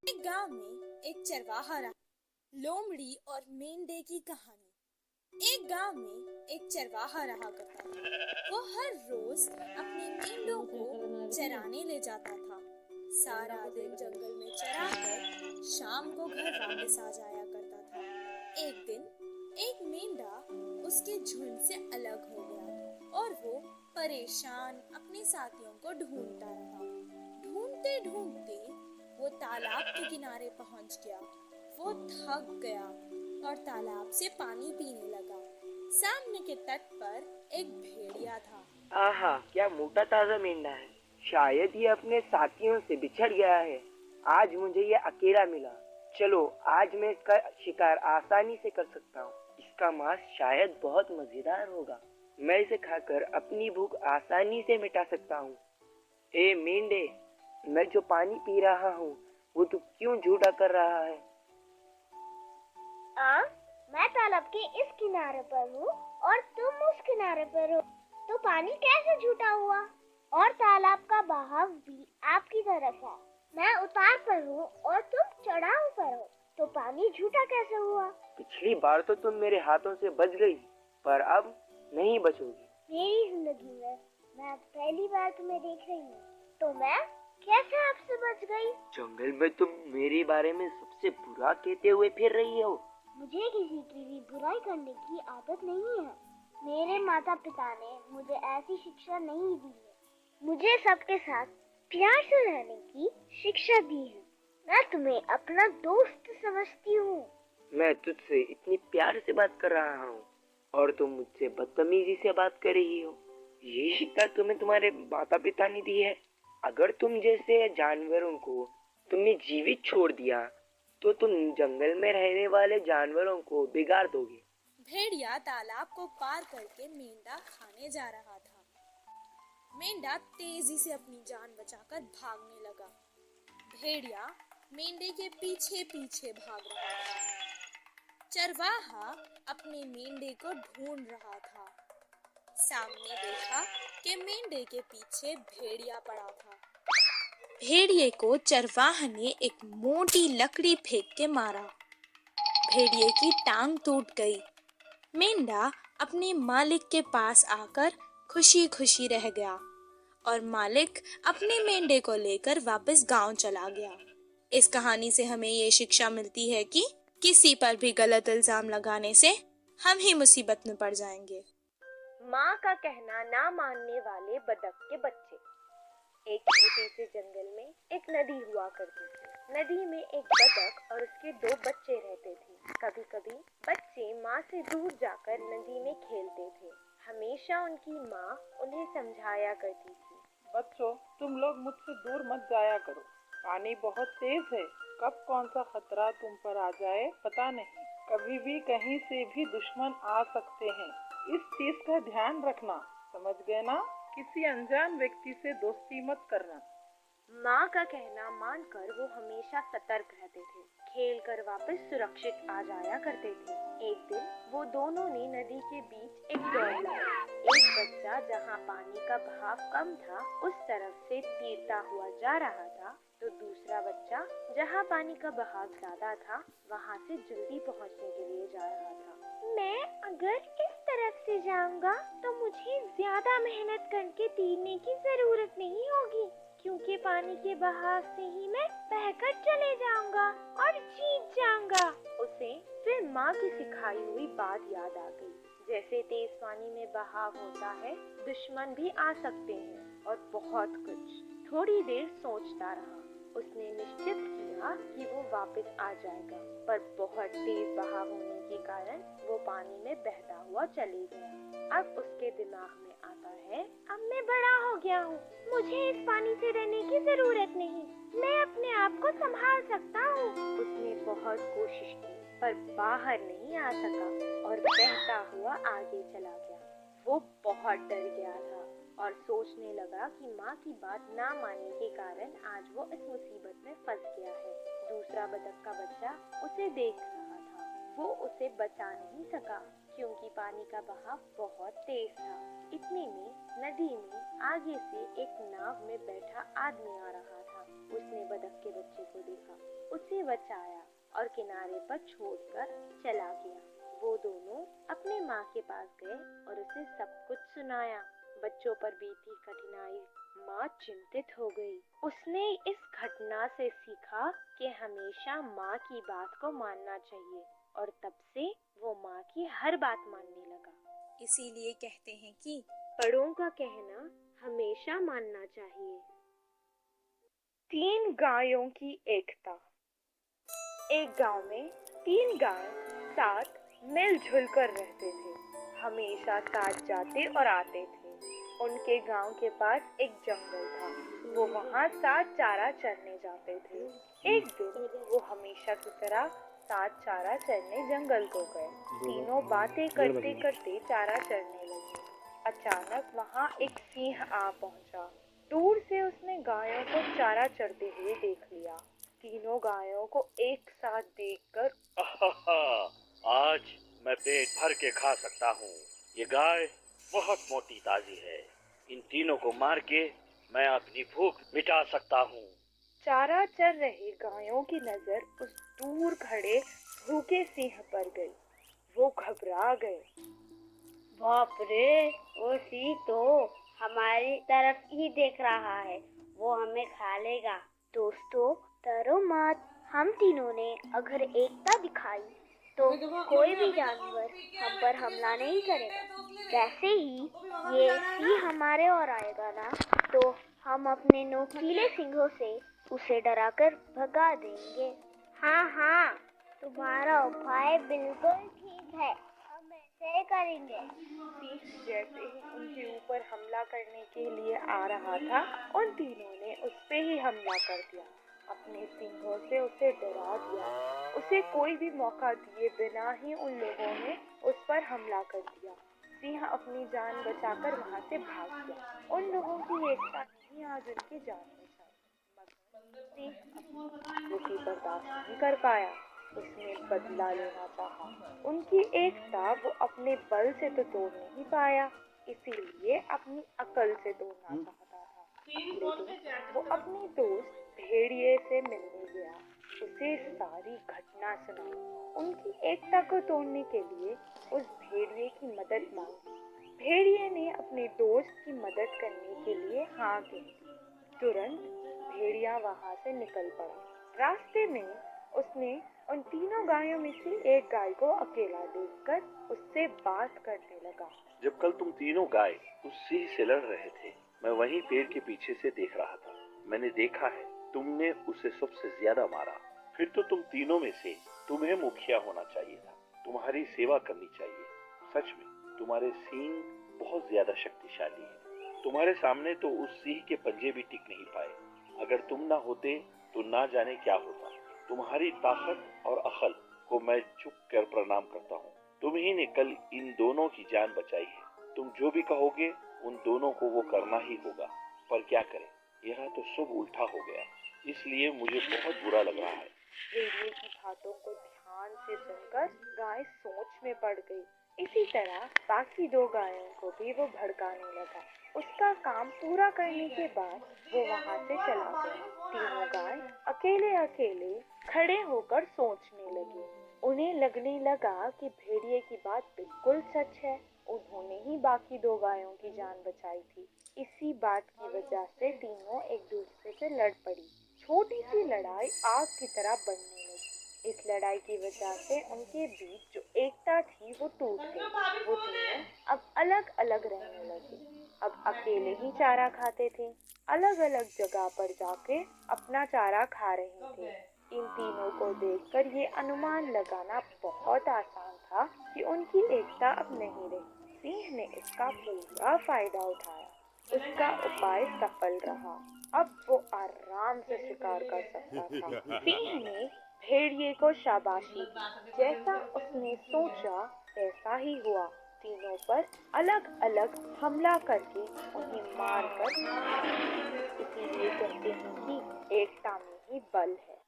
एक गांव में एक चरवाहा रहा। लोमड़ी और मेंढे की कहानी। एक गांव में एक चरवाहा रहा करता था। वो हर रोज अपने मेंढों को चराने ले जाता था। सारा दिन जंगल में चराकर शाम को घर वापस आ जाया करता था। एक दिन एक मेंढा उसके झुंड से अलग हो गया और वो परेशान अपने साथियों को ढूंढता रहा। ढूंढते ढूंढते वो तालाब के किनारे पहुंच गया। वो थक गया और तालाब से पानी पीने लगा। सामने के तट पर एक भेड़िया था। आहा, क्या मोटा ताजा मेंढा है। शायद ये अपने साथियों से बिछड़ गया है। आज मुझे ये अकेला मिला। चलो, आज मैं इसका शिकार आसानी से कर सकता हूँ। इसका मांस शायद बहुत मजेदार होगा। मैं इसे खाकर अपनी भूख आसानी से मिटा सकता हूँ। ए मेंढे, मैं जो पानी पी रहा हूँ वो तू क्यों झूठा कर रहा है? मैं तालाब के इस किनारे पर हूँ और तुम उस किनारे पर हो, तो पानी कैसे झूठा हुआ? और तालाब का बहाव भी आपकी तरफ है। मैं उतार पर हूँ और तुम चढ़ाव पर हो, तो पानी झूठा कैसे हुआ? पिछली बार तो तुम मेरे हाथों से बच गई, पर अब नहीं बचोगी। मेरी जिंदगी में मैं पहली बार तुम्हें देख रही हूँ, तो मैं कैसे आपसे बच गई? जंगल में तुम मेरे बारे में सबसे बुरा कहते हुए फिर रही हो। मुझे किसी की भी बुराई करने की आदत नहीं है। मेरे माता पिता ने मुझे ऐसी शिक्षा नहीं दी है। मुझे सबके साथ प्यार से रहने की शिक्षा दी है। मैं तुम्हें अपना दोस्त समझती हूँ। मैं तुझसे इतनी प्यार से बात कर रहा हूँ और तुम मुझसे बदतमीजी से बात कर रही हो। ये शिक्षा तुम्हें तुम्हारे माता पिता ने दी है। अगर तुम जैसे जानवरों को तुमने जीवित छोड़ दिया तो तुम जंगल में रहने वाले जानवरों को बिगाड़ दोगे। भेड़िया तालाब को पार करके मेंढा खाने जा रहा था। मेंढा तेजी से अपनी जान बचाकर भागने लगा। भेड़िया मेंढे के पीछे पीछे भाग रहा था। चरवाहा अपने मेंढे को ढूंढ रहा था। सामने देखा कि मेंढे के पीछे भेड़िया पड़ा था। भेड़िए को चरवाहा ने एक मोटी लकड़ी फेंक के मारा। भेड़िए की टांग टूट गई। मेंढा अपने मालिक के पास आकर खुशी खुशी रह गया और मालिक अपने मेंढे को लेकर वापस गांव चला गया। इस कहानी से हमें ये शिक्षा मिलती है कि किसी पर भी गलत इल्जाम लगाने से हम ही मुसीबत में पड़ जाएंगे। माँ का कहना ना मानने वाले बतख के बच्चे। एक छोटे से जंगल में एक नदी हुआ करती थी। नदी में एक बतख और उसके 2 बच्चे रहते थे। कभी कभी बच्चे माँ से दूर जाकर नदी में खेलते थे। हमेशा उनकी माँ उन्हें समझाया करती थी, बच्चों, तुम लोग मुझसे दूर मत जाया करो। पानी बहुत तेज है। कब कौन सा खतरा तुम पर आ जाए पता नहीं। कभी भी कहीं से भी दुश्मन आ सकते हैं। इस चीज का ध्यान रखना, समझ गए ना? किसी अनजान व्यक्ति से दोस्ती मत करना। माँ का कहना मानकर वो हमेशा सतर्क रहते थे। खेल कर वापस सुरक्षित आ जाया करते थे। एक दिन वो दोनों ने नदी के बीच एक दौड़ लगाई। एक बच्चा जहाँ पानी का बहाव कम था उस तरफ से तीरता हुआ जा रहा था, तो दूसरा बच्चा जहाँ पानी का बहाव ज्यादा था वहाँ से जल्दी पहुँचने के लिए जा रहा था। मैं अगर इस तरफ से जाऊंगा तो मुझे ज्यादा मेहनत करके तीरने की जरूरत नहीं होगी, क्योंकि पानी के बहाव से ही मैं बहकर चले जाऊंगा और जीत जाऊंगा। उसे फिर माँ की सिखाई हुई बात याद आ गई। जैसे तेज पानी में बहाव होता है, दुश्मन भी आ सकते हैं और बहुत कुछ। थोड़ी देर सोचता रहा। उसने निश्चित किया कि वो वापस आ जाएगा, पर बहुत तेज बहाव होने के कारण वो पानी में बहता हुआ चले गया। अब उसके दिमाग में आता है, अब मैं बड़ा हो गया हूँ, मुझे इस पानी से डरने की जरूरत नहीं, मैं अपने आप को संभाल सकता हूँ। उसने बहुत कोशिश की पर बाहर नहीं आ सका और बहता हुआ आगे चला गया। वो बहुत डर गया था और सोचने लगा कि माँ की बात ना मानने के कारण आज वो इस मुसीबत में फंस गया है। दूसरा बतख का बच्चा उसे देख रहा था। वो उसे बचा नहीं सका क्योंकि पानी का बहाव बहुत तेज था। इतने में नदी में आगे से एक नाव में बैठा आदमी आ रहा था। उसने बतख के बच्चे को देखा। उन्हें बचाया और किनारे पर छोड़कर चला गया। वो दोनों अपने माँ के पास गए और उसे सब कुछ सुनाया। बच्चों पर बीती कठिनाई माँ चिंतित हो गई। उसने इस घटना से सीखा कि हमेशा माँ की बात को मानना चाहिए और तब से वो माँ की हर बात मानने लगा। इसीलिए कहते हैं कि बड़ों का कहना हमेशा मानना चाहिए। 3 गायों की एकता। एक गांव में 3 गाय साथ मिलजुल कर रहते थे। हमेशा साथ जाते और आते थे। उनके गांव के पास एक जंगल था। वो वहां साथ चारा चरने जाते थे। एक दिन वो हमेशा की तरह साथ चारा चरने जंगल को गए। तीनों बातें करते करते चारा चरने लगे। अचानक वहां एक सिंह आ पहुंचा। दूर से उसने गायों को चारा चरते हुए देख लिया। तीनों गायों को एक साथ देखकर आज मैं पेट भर के खा सकता हूँ। ये गाय बहुत मोटी ताजी है। इन तीनों को मार के मैं अपनी भूख मिटा सकता हूँ। चारा चर रहे गायों की नजर उस दूर खड़े भूखे सिंह पर गई। वो घबरा गए। बाप रे, वो सिंह तो हमारी तरफ ही देख रहा है, वो हमें खा लेगा। दोस्तों, डरो मत। हम तीनों ने अगर एकता दिखाई तो कोई भी जानवर हम पर हमला नहीं करेगा। वैसे ही ये सिंह हमारे और आएगा ना, तो हम अपने नोकीले सींगों से उसे डराकर भगा देंगे। हाँ हाँ, तुम्हारा उपाय बिल्कुल ठीक है, हम ऐसे ही करेंगे। सिंह जैसे ही उनके ऊपर हमला करने के लिए आ रहा था, उन तीनों ने उस पे ही हमला कर दिया। अपने सींगों से उसे डरा दिया। उसे कोई भी मौका दिए बिना ही उन लोगों ने उस पर हमला कर दिया। सिंह अपनी जान बचाकर वहां से भाग गया। उन लोगों की एकता ने ही आज उनकी जान बचाई, मगर सिंह अपनी दुखी बर्दाश्त नहीं कर पाया। उसने बदला लेना चाहा। उनकी एकता वो अपने बल से तो तोड़ नहीं पाया, इसीलिए अपनी अकल से तोड़ना चाहता था। अगले दिन वो अपने दोस्त भेड़िए से मिलने गया। उसे सारी घटना सुनाई। उनकी एकता को तोड़ने के लिए उस भेड़िए की मदद मांगी। भेड़िए ने अपने दोस्त की मदद करने के लिए हाँ कह दी। तुरंत भेड़िया वहां से निकल पड़ा। रास्ते में उसने उन तीनों गायों में से एक गाय को अकेला देखकर उससे बात करने लगा। जब कल तुम तीनों गाय उस सिंह से लड़ रहे थे, मैं वहीं पेड़ के पीछे से देख रहा था। मैंने देखा है तुमने उसे सबसे ज्यादा मारा। फिर तो तुम तीनों में से तुम्हें मुखिया होना चाहिए था, तुम्हारी सेवा करनी चाहिए। सच में तुम्हारे सींग बहुत ज्यादा शक्तिशाली है। तुम्हारे सामने तो उस सिंह के पंजे भी टिक नहीं पाए। अगर तुम ना होते तो ना जाने क्या होता। तुम्हारी ताकत और अकल को मैं झुक कर प्रणाम करता हूँ। तुम ही ने कल इन दोनों की जान बचाई है। तुम जो भी कहोगे उन दोनों को वो करना ही होगा। पर क्या करें, यह तो सब उल्टा हो गया, इसलिए मुझे बहुत बुरा लग रहा है। भेड़िए की बातों को ध्यान से सुनकर गाय सोच में पड़ गई। इसी तरह बाकी 2 गायों को भी वो भड़काने लगा। उसका काम पूरा करने के बाद वो वहां से चला गया। तीनों गाय अकेले अकेले खड़े होकर सोचने लगी। उन्हें लगने लगा कि भेड़िए की बात बिल्कुल सच है। उन्होंने ही बाकी 2 गायों की जान बचाई थी। इसी बात की वजह से तीनों एक दूसरे से लड़ पड़ी। छोटी सी लड़ाई आग की तरह बढ़ने लगी। इस लड़ाई की वजह से उनके बीच जो एकता थी वो टूट गई। वो तीनों अब अलग अलग रहने लगे। अब अकेले ही चारा खाते थे। अलग अलग जगह पर जाके अपना चारा खा रहे थे। इन तीनों को देखकर ये अनुमान लगाना बहुत आसान था कि उनकी एकता अब नहीं रही। सिंह ने इसका पूरा फायदा उठाया। उसका उपाय सफल रहा। अब वो आराम से शिकार कर सकता था। सिंह ने भेड़िए को शाबाशी दी। जैसा उसने सोचा वैसा ही हुआ। तीनों पर अलग अलग हमला करके उन्हें मारकर, इसीलिए कहते हैं कि एकता में ही बल है।